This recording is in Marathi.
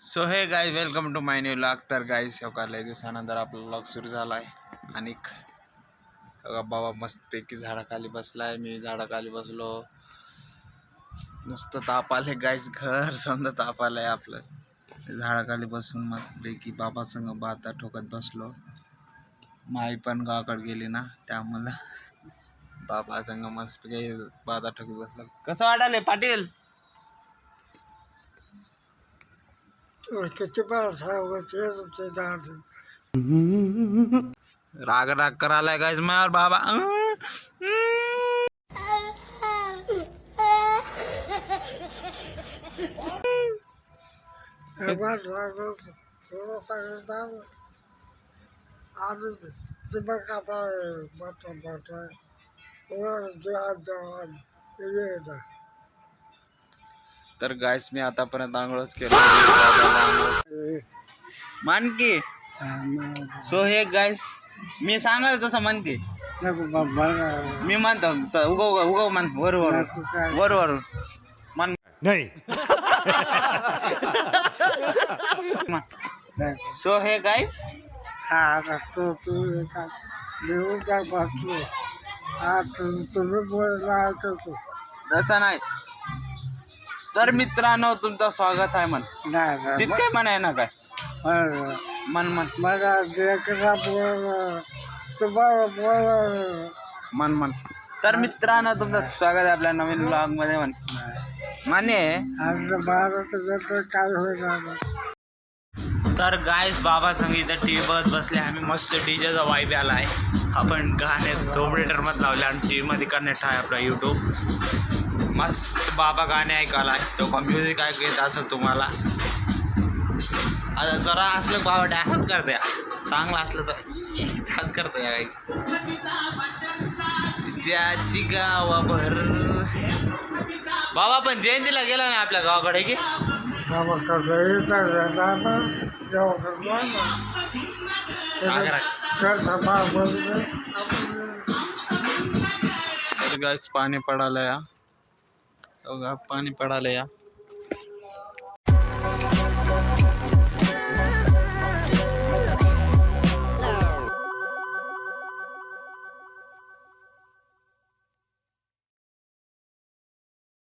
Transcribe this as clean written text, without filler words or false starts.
So hey guys welcome to my new vlog. तर गाईज लय दिवसानंतर आपला व्लॉग सुरू झाला आहे. आणि बाबा मस्तपैकी झाडाखाली बसलाय, मी झाडाखाली बसलो. नुसतं ताप आले गाईज, घर समजा ताप आलंय आपलं. झाडाखाली बसून मस्तपैकी बाबा संग बाता ठोकत बसलो. माई पण गावाकडे गेली ना, त्यामुळं बाबा संग मस्तपैकी बाता ठोकत बसलो. कसं वाटायलंय पाटील? राग राग करायला गाईज माझ्यावर बाबा. तर गाईस मी आतापर्यंत आंघोळच केलं. मान की सो हे गाईस मी सांगाल तसं मान की मी मानतो उगव उगव मान वर वर वर वर मान नाही. सो हे गाईस तसं नाही. तर मित्रांनो तुमचं स्वागत आहे. मन तितकं मन आहे ना काय मन मन मन मन. तर मित्रांनो तुमचं स्वागत आहे आपल्या नवीन ब्लॉग मध्ये. मन माने काय होईल. तर गाईस बाबा संगीत टी व्ही बघत बसले आम्ही. मस्त डीजेचा वाईब आला आहे. आपण गाणे ऑपरेटर मध्ये लावले आणि टी व्ही मध्ये कनेक्ट आहे आपला यूट्यूब. मस्त बाबा गाणे ऐकायला आहे. तो म्युझिक ऐकू येत असं तुम्हाला. आता जरा असलं बाबा डान्सच करते, चांगलं असलं तर डान्स करतो या गाईस. ज्याची गावाभर बाबा पण जयंतीला गेला ना आपल्या गावाकडे की गाईस पाणी पडालं या. पाणी पडालं या.